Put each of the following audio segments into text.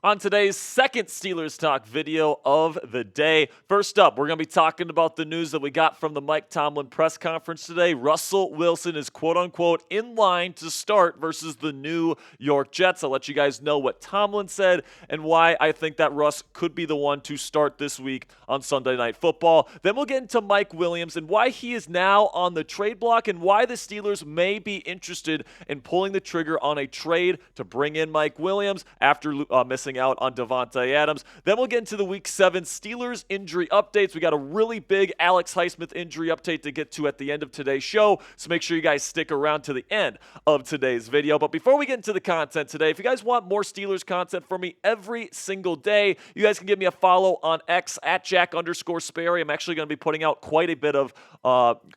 On today's second Steelers Talk video of the day. First up, we're going to be talking about the news that we got from the Mike Tomlin press conference today. Russell Wilson is quote-unquote in line to start versus the New York Jets. I'll let you guys know what Tomlin said and why I think that Russ could be the one to start this week on Sunday Night Football. Then we'll get into Mike Williams and why he is now on the trade block and why the Steelers may be interested in pulling the trigger on a trade to bring in Mike Williams after missing out on Davante Adams. Then we'll get into the Week 7 Steelers injury updates. We got a really big Alex Highsmith injury update to get to at the end of today's show, so make sure you guys stick around to the end of today's video. But before we get into the content today, if you guys want more Steelers content from me every single day, you guys can give me a follow on X at Jack_Sperry. I'm actually going to be putting out quite a bit of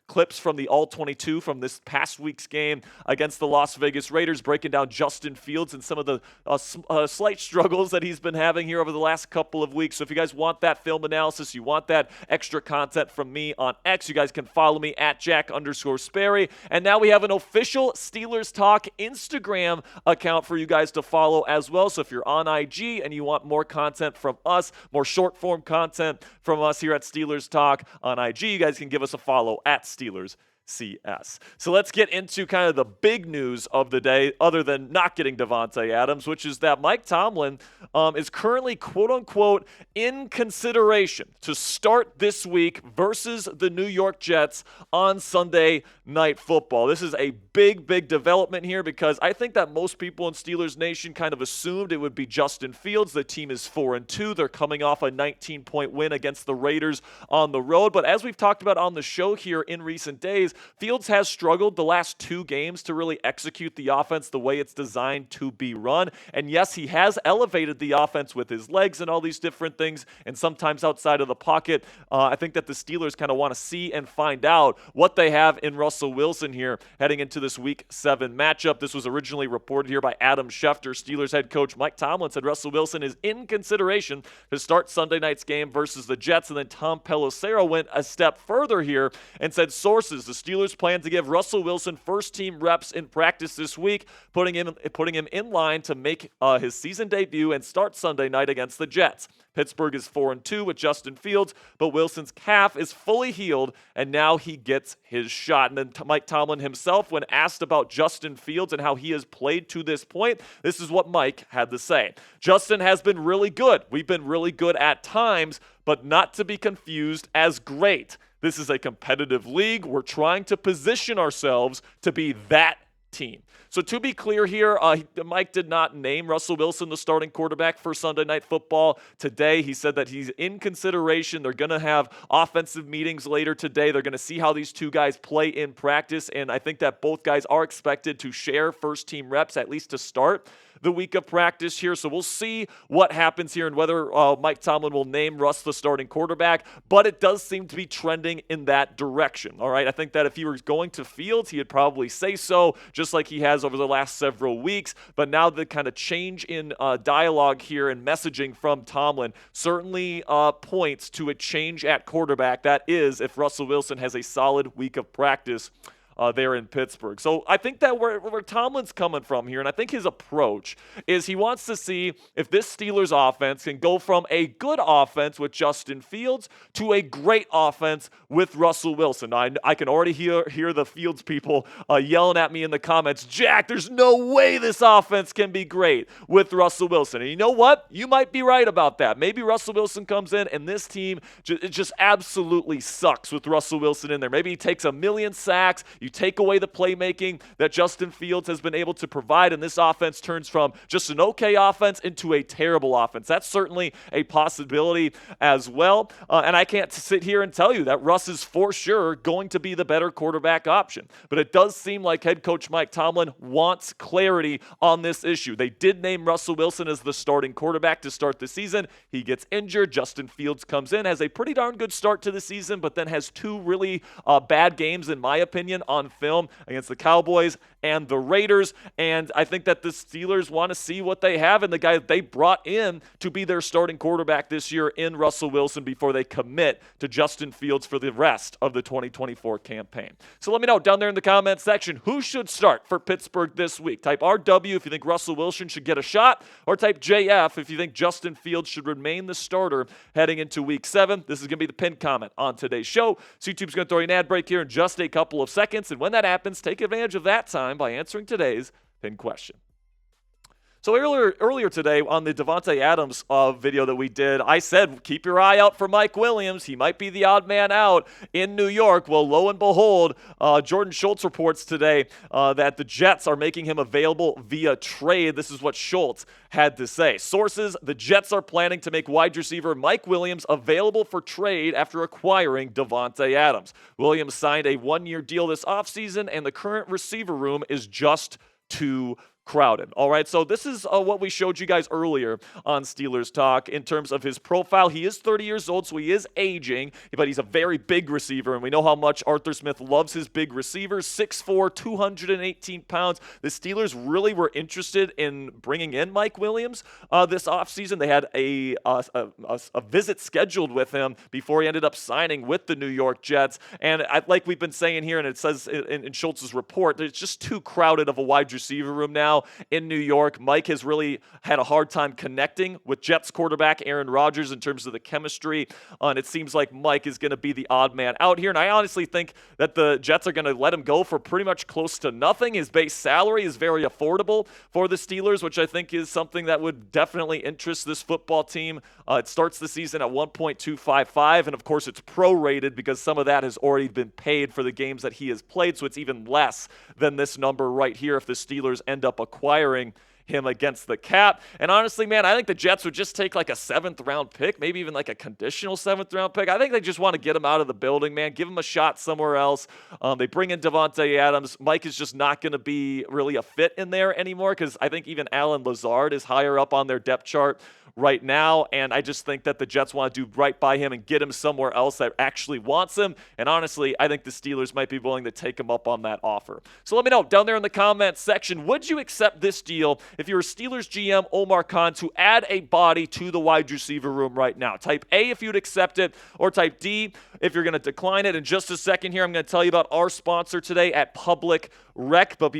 clips from the All-22 from this past week's game against the Las Vegas Raiders, breaking down Justin Fields and some of the slight struggles that he's been having here over the last couple of weeks. So if you guys want that film analysis, you want that extra content from me on X, you guys can follow me at Jack_Sperry. And now we have an official Steelers Talk Instagram account for you guys to follow as well. So if you're on IG and you want more content from us, more short form content from us here at Steelers Talk on IG, you guys can give us a follow at Steelers CS. So let's get into kind of the big news of the day, other than not getting Davante Adams, which is that Mike Tomlin is currently, quote-unquote, in consideration to start this week versus the New York Jets on Sunday Night Football. This is a big development here because I think that most people in Steelers Nation kind of assumed it would be Justin Fields. The team is 4-2. They're coming off a 19-point win against the Raiders on the road. But as we've talked about on the show here in recent days, Fields has struggled the last two games to really execute the offense the way it's designed to be run. And yes, he has elevated the offense with his legs and all these different things, and sometimes outside of the pocket. I think that the Steelers kind of want to see and find out what they have in Russell Wilson here heading into this Week 7 matchup. This was originally reported here by Adam Schefter. Steelers head coach Mike Tomlin said Russell Wilson is in consideration to start Sunday night's game versus the Jets. And then Tom Pelissero went a step further here and said sources, the Steelers plan to give Russell Wilson first-team reps in practice this week, putting him in line to make his season debut and start Sunday night against the Jets. Pittsburgh is 4-2 with Justin Fields, but Wilson's calf is fully healed, and now he gets his shot. And then Mike Tomlin himself, when asked about Justin Fields and how he has played to this point, this is what Mike had to say. Justin has been really good. We've been really good at times, but not to be confused as great. This is a competitive league. We're trying to position ourselves to be that team. So to be clear here, Mike did not name Russell Wilson the starting quarterback for Sunday Night Football today. He said that he's in consideration. They're going to have offensive meetings later today. They're going to see how these two guys play in practice, and I think that both guys are expected to share first-team reps, at least to start the week of practice here. So we'll see what happens here and whether Mike Tomlin will name Russ the starting quarterback, but it does seem to be trending in that direction. All right, I think that if he was going to Fields, he would probably say so, just like he has over the last several weeks. But now the kind of change in dialogue here and messaging from Tomlin certainly points to a change at quarterback. That is, if Russell Wilson has a solid week of practice there in Pittsburgh. So I think that where Tomlin's coming from here, and I think his approach is he wants to see if this Steelers offense can go from a good offense with Justin Fields to a great offense with Russell Wilson. I can already hear the Fields people yelling at me in the comments, Jack, there's no way this offense can be great with Russell Wilson. And you know what? You might be right about that. Maybe Russell Wilson comes in and this team just absolutely sucks with Russell Wilson in there. Maybe he takes 1 million sacks. You take away the playmaking that Justin Fields has been able to provide, and this offense turns from just an okay offense into a terrible offense. That's certainly a possibility as well. And I can't sit here and tell you that Russ is for sure going to be the better quarterback option. But it does seem like head coach Mike Tomlin wants clarity on this issue. They did name Russell Wilson as the starting quarterback to start the season. He gets injured. Justin Fields comes in, has a pretty darn good start to the season, but then has two really bad games, in my opinion, on on film against the Cowboys and the Raiders, and I think that the Steelers want to see what they have in the guy that they brought in to be their starting quarterback this year in Russell Wilson before they commit to Justin Fields for the rest of the 2024 campaign. So let me know down there in the comment section who should start for Pittsburgh this week. Type RW if you think Russell Wilson should get a shot, or type JF if you think Justin Fields should remain the starter heading into Week 7. This is going to be the pinned comment on today's show. So YouTube's going to throw you an ad break here in just a couple of seconds, and when that happens, take advantage of that time by answering today's pinned question. So earlier today on the Davante Adams video that we did, I said keep your eye out for Mike Williams. He might be the odd man out in New York. Well, lo and behold, Jordan Schultz reports today that the Jets are making him available via trade. This is what Schultz had to say. Sources, the Jets are planning to make wide receiver Mike Williams available for trade after acquiring Davante Adams. Williams signed a one-year deal this offseason, and the current receiver room is just too crowded. All right, so this is what we showed you guys earlier on Steelers Talk in terms of his profile. He is 30 years old, so he is aging, but he's a very big receiver, and we know how much Arthur Smith loves his big receivers. 6'4", 218 pounds. The Steelers really were interested in bringing in Mike Williams this offseason. They had a visit scheduled with him before he ended up signing with the New York Jets, and like we've been saying here, and it says in Schultz's report, that it's just too crowded of a wide receiver room now in New York. Mike has really had a hard time connecting with Jets quarterback Aaron Rodgers in terms of the chemistry, and it seems like Mike is going to be the odd man out here, and I honestly think that the Jets are going to let him go for pretty much close to nothing. His base salary is very affordable for the Steelers, which I think is something that would definitely interest this football team. It starts the season at $1.255, and of course it's prorated because some of that has already been paid for the games that he has played, so it's even less than this number right here if the Steelers end up acquiring him against the cap. And honestly, man, I think the Jets would just take like a 7th-round pick, maybe even like a conditional 7th-round pick. I think they just want to get him out of the building, man. Give him a shot somewhere else. They bring in Davante Adams. Mike is just not going to be really a fit in there anymore because I think even Allen Lazard is higher up on their depth chart right now, and I just think that the Jets want to do right by him and get him somewhere else that actually wants him, and honestly, I think the Steelers might be willing to take him up on that offer. So let me know down there in the comments section, would you accept this deal if you're a Steelers GM, Omar Khan, to add a body to the wide receiver room right now? Type A if you'd accept it, or type D if you're going to decline it. In just a second here, I'm going to tell you about our sponsor today at Public Rec, but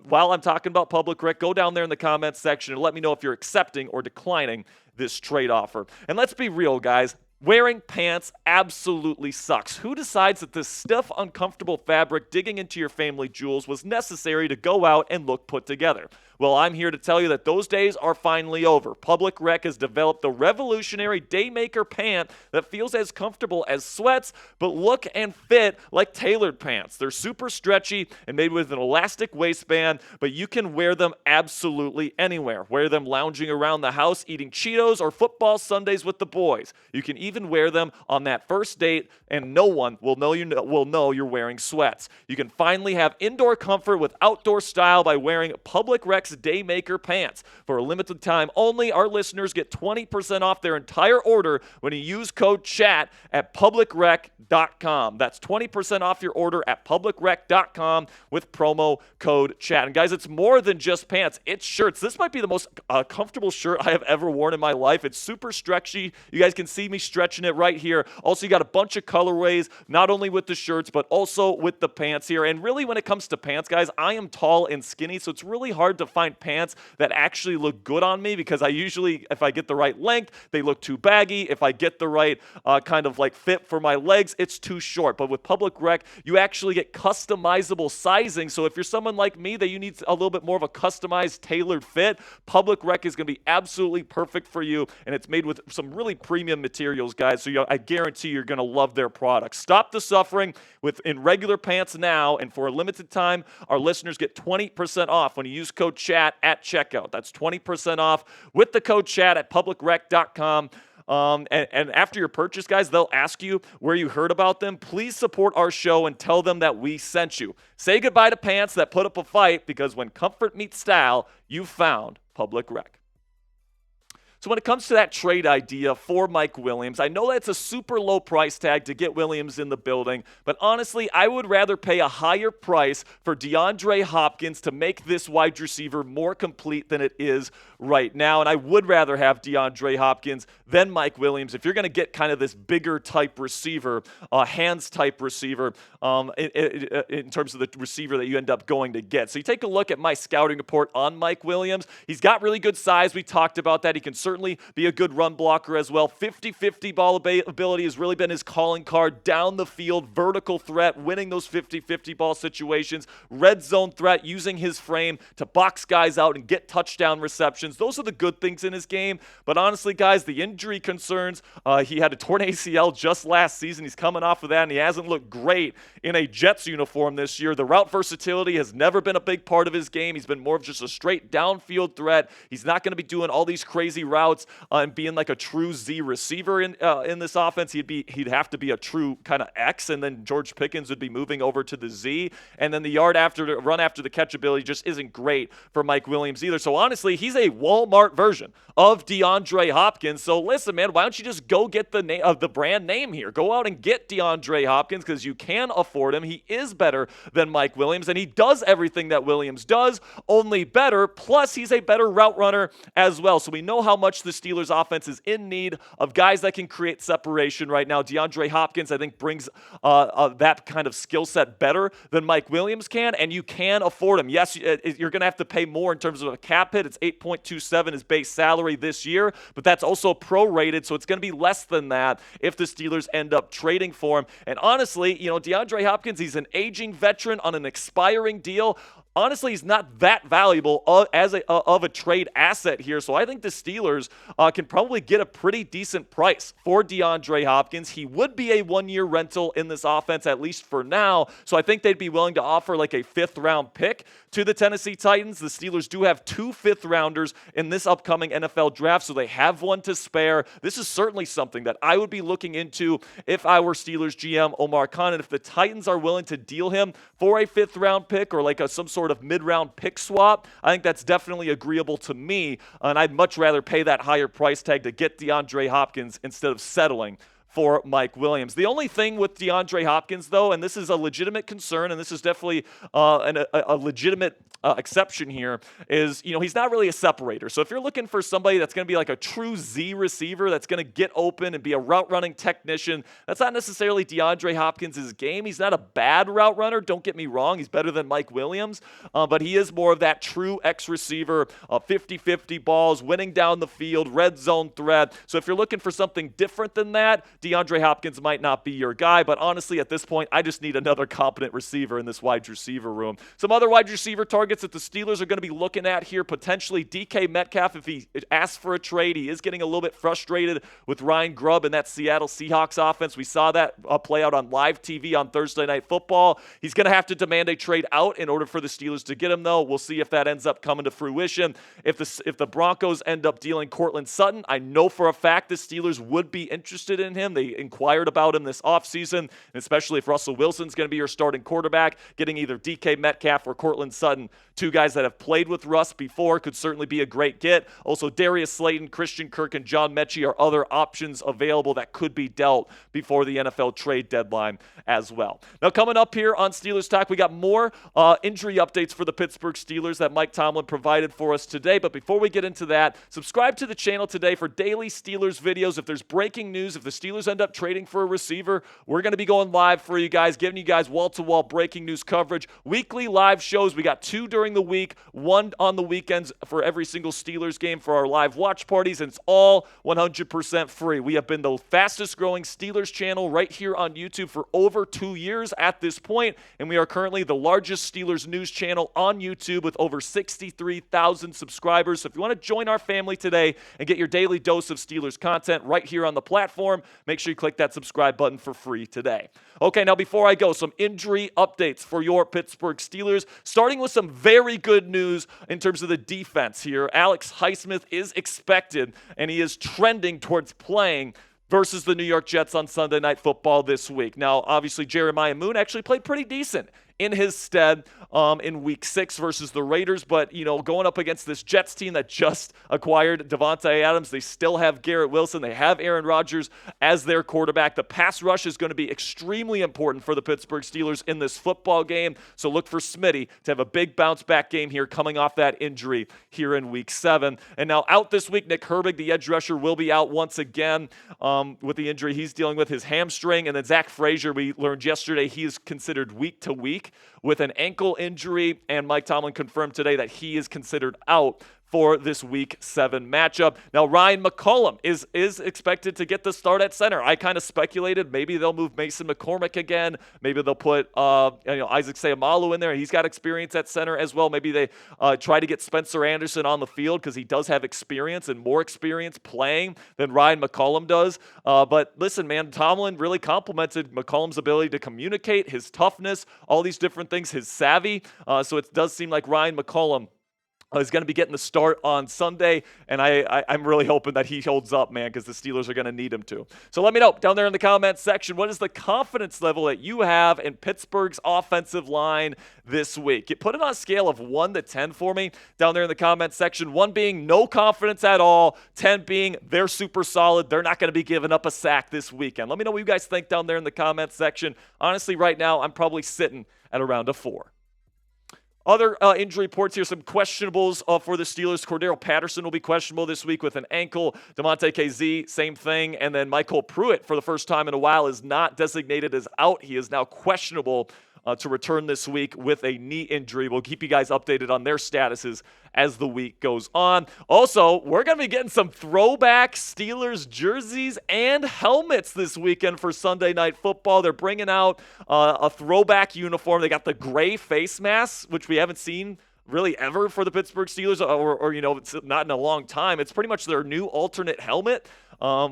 while I'm talking about Public Rec, go down there in the comments section and let me know if you're accepting or declining this trade offer. And let's be real, guys. Wearing pants absolutely sucks. Who decides that this stiff, uncomfortable fabric digging into your family jewels was necessary to go out and look put together? Well, I'm here to tell you that those days are finally over. Public Rec has developed the revolutionary Daymaker pant that feels as comfortable as sweats, but look and fit like tailored pants. They're super stretchy and made with an elastic waistband, but you can wear them absolutely anywhere. Wear them lounging around the house, eating Cheetos, or football Sundays with the boys. You can even wear them on that first date, and no one will know you're wearing sweats. You can finally have indoor comfort with outdoor style by wearing Public Rec's Daymaker pants. For a limited time only, our listeners get 20% off their entire order when you use code CHAT at publicrec.com. That's 20% off your order at publicrec.com with promo code CHAT. And guys, it's more than just pants. It's shirts. This might be the most comfortable shirt I have ever worn in my life. It's super stretchy. You guys can see me stretching it right here. Also, you got a bunch of colorways, not only with the shirts, but also with the pants here. And really, when it comes to pants, guys, I am tall and skinny, so it's really hard to find pants that actually look good on me because I usually, if I get the right length, they look too baggy. If I get the right kind of like fit for my legs, it's too short. But with Public Rec, you actually get customizable sizing. So if you're someone like me that you need a little bit more of a customized, tailored fit, Public Rec is going to be absolutely perfect for you. And it's made with some really premium materials, guys. So I guarantee you're going to love their products. Stop the suffering in regular pants now. And for a limited time, our listeners get 20% off when you use code CHAT at checkout. That's 20% off with the code CHAT at publicrec.com. And after your purchase, guys, they'll ask you where you heard about them. Please support our show and tell them that we sent you. Say goodbye to pants that put up a fight, because when comfort meets style, you found Public Rec. So when it comes to that trade idea for Mike Williams, I know that's a super low price tag to get Williams in the building, but honestly, I would rather pay a higher price for DeAndre Hopkins to make this wide receiver more complete than it is right now. And I would rather have DeAndre Hopkins than Mike Williams if you're going to get kind of this bigger type receiver, hands type receiver, in terms of the receiver that you end up going to get. So you take a look at my scouting report on Mike Williams. He's got really good size. We talked about that. He can certainly be a good run blocker as well. 50-50 ball ability has really been his calling card. Down the field, vertical threat, winning those 50-50 ball situations. Red zone threat, using his frame to box guys out and get touchdown receptions. Those are the good things in his game. But honestly, guys, the injury concerns, he had a torn ACL just last season. He's coming off of that, and he hasn't looked great in a Jets uniform this year. The route versatility has never been a big part of his game. He's been more of just a straight downfield threat. He's not going to be doing all these crazy routes and being like a true Z receiver in this offense. He'd have to be a true kind of X, and then George Pickens would be moving over to the Z. And then the run after the catch ability just isn't great for Mike Williams either. So honestly, he's a Walmart version of DeAndre Hopkins. So listen, man, why don't you just go get the name of the brand name here? Go out and get DeAndre Hopkins because you can afford him. He is better than Mike Williams, and he does everything that Williams does, only better. Plus, he's a better route runner as well. So we know how much the Steelers offense is in need of guys that can create separation right now. DeAndre Hopkins, I think, brings that kind of skill set better than Mike Williams can, and you can afford him. Yes, you're going to have to pay more in terms of a cap hit. It's $8.27 his base salary this year, but that's also prorated, so it's going to be less than that if the Steelers end up trading for him. And honestly, DeAndre Hopkins, he's an aging veteran on an expiring deal. Honestly, he's not that valuable of a trade asset here, so I think the Steelers can probably get a pretty decent price for DeAndre Hopkins. He would be a one-year rental in this offense, at least for now, so I think they'd be willing to offer like a fifth-round pick to the Tennessee Titans. The Steelers do have 2 fifth-rounders in this upcoming NFL draft, so they have one to spare. This is certainly something that I would be looking into if I were Steelers GM Omar Khan, and if the Titans are willing to deal him for a fifth-round pick or like some sort of mid-round pick swap, I think that's definitely agreeable to me, and I'd much rather pay that higher price tag to get DeAndre Hopkins instead of settling for Mike Williams. The only thing with DeAndre Hopkins, though, and this is a legitimate concern, and this is definitely a legitimate exception here, is, he's not really a separator. So if you're looking for somebody that's going to be like a true Z receiver that's going to get open and be a route running technician, that's not necessarily DeAndre Hopkins' game. He's not a bad route runner, don't get me wrong. He's better than Mike Williams, but he is more of that true X receiver, 50-50 balls, winning down the field, red zone threat. So if you're looking for something different than that, DeAndre Hopkins might not be your guy, but honestly, at this point, I just need another competent receiver in this wide receiver room. Some other wide receiver targets that the Steelers are going to be looking at here, potentially DK Metcalf. If he asks for a trade, he is getting a little bit frustrated with Ryan Grubb and that Seattle Seahawks offense. We saw that play out on live TV on Thursday Night Football. He's going to have to demand a trade out in order for the Steelers to get him, though. We'll see if that ends up coming to fruition. If the Broncos end up dealing Courtland Sutton, I know for a fact the Steelers would be interested in him. They inquired about him this offseason, and especially if Russell Wilson's going to be your starting quarterback, getting either DK Metcalf or Courtland Sutton, 2 guys that have played with Russ before, could certainly be a great get. Also, Darius Slayton, Christian Kirk, and John Mechie are other options available that could be dealt before the NFL trade deadline as well. Now, coming up here on Steelers Talk, we got more injury updates for the Pittsburgh Steelers that Mike Tomlin provided for us today. But before we get into that, subscribe to the channel today for daily Steelers videos. If there's breaking news, if the Steelers end up trading for a receiver, we're going to be going live for you guys, giving you guys wall-to-wall breaking news coverage. Weekly live shows. We got 2 during the week, 1 on the weekends for every single Steelers game for our live watch parties, and it's all 100% free. We have been the fastest growing Steelers channel right here on YouTube for over 2 years at this point, and we are currently the largest Steelers news channel on YouTube with over 63,000 subscribers. So if you want to join our family today and get your daily dose of Steelers content right here on the platform, make sure you click that subscribe button for free today. Okay, now before I go, some injury updates for your Pittsburgh Steelers, starting with some very good news in terms of the defense here. Alex Highsmith is expected, and he is trending towards playing versus the New York Jets on Sunday Night Football this week. Now, obviously, Jeremiah Moon actually played pretty decent in his stead in week 6 versus the Raiders. But, going up against this Jets team that just acquired Davante Adams, they still have Garrett Wilson. They have Aaron Rodgers as their quarterback. The pass rush is going to be extremely important for the Pittsburgh Steelers in this football game. So look for Smitty to have a big bounce back game here coming off that injury here in week 7. And now out this week, Nick Herbig, the edge rusher, will be out once again with the injury he's dealing with, his hamstring. And then Zach Frazier, we learned yesterday, he is considered week to week with an ankle injury. And Mike Tomlin confirmed today that he is considered out for this week 7 matchup. Now, Ryan McCollum is expected to get the start at center. I kind of speculated maybe they'll move Mason McCormick again. Maybe they'll put Isaac Seumalo in there. He's got experience at center as well. Maybe they try to get Spencer Anderson on the field because he does have experience and more experience playing than Ryan McCollum does. But listen, man, Tomlin really complimented McCollum's ability to communicate, his toughness, all these different things, his savvy. So it does seem like Ryan McCollum is going to be getting the start on Sunday, and I'm really hoping that he holds up, man, because the Steelers are going to need him to. So let me know down there in the comments section, what is the confidence level that you have in Pittsburgh's offensive line this week? You put it on a scale of 1 to 10 for me down there in the comments section, 1 being no confidence at all, 10 being they're super solid, they're not going to be giving up a sack this weekend. Let me know what you guys think down there in the comments section. Honestly, right now, I'm probably sitting at around a 4. Other injury reports here, some questionables for the Steelers. Cordero Patterson will be questionable this week with an ankle. Damontae KZ, same thing. And then Michael Pruitt, for the first time in a while, is not designated as out. He is now questionable to return this week with a knee injury. We'll keep you guys updated on their statuses as the week goes on. Also, we're going to be getting some throwback Steelers jerseys and helmets this weekend for Sunday Night Football. They're bringing out a throwback uniform. They got the gray face masks, which we haven't seen really ever for the Pittsburgh Steelers, or it's not in a long time. It's pretty much their new alternate helmet,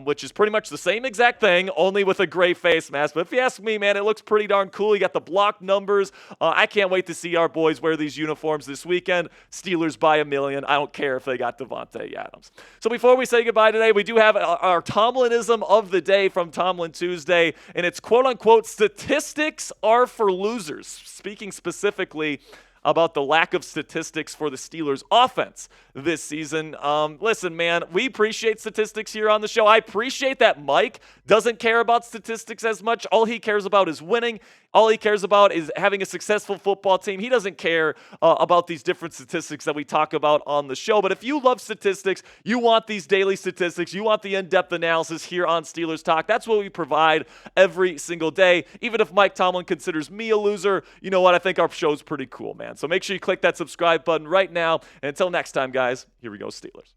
which is pretty much the same exact thing, only with a gray face mask. But if you ask me, man, it looks pretty darn cool. You got the block numbers. I can't wait to see our boys wear these uniforms this weekend. Steelers by a million. I don't care if they got Davante Adams. So before we say goodbye today, we do have our Tomlinism of the day from Tomlin Tuesday, and it's quote-unquote, statistics are for losers. Speaking specifically about the lack of statistics for the Steelers offense this season. Listen, man, we appreciate statistics here on the show. I appreciate that Mike doesn't care about statistics as much. All he cares about is winning. All he cares about is having a successful football team. He doesn't care about these different statistics that we talk about on the show. But if you love statistics, you want these daily statistics, you want the in-depth analysis here on Steelers Talk, that's what we provide every single day. Even if Mike Tomlin considers me a loser, you know what? I think our show's pretty cool, man. So make sure you click that subscribe button right now. And until next time, guys, here we go, Steelers.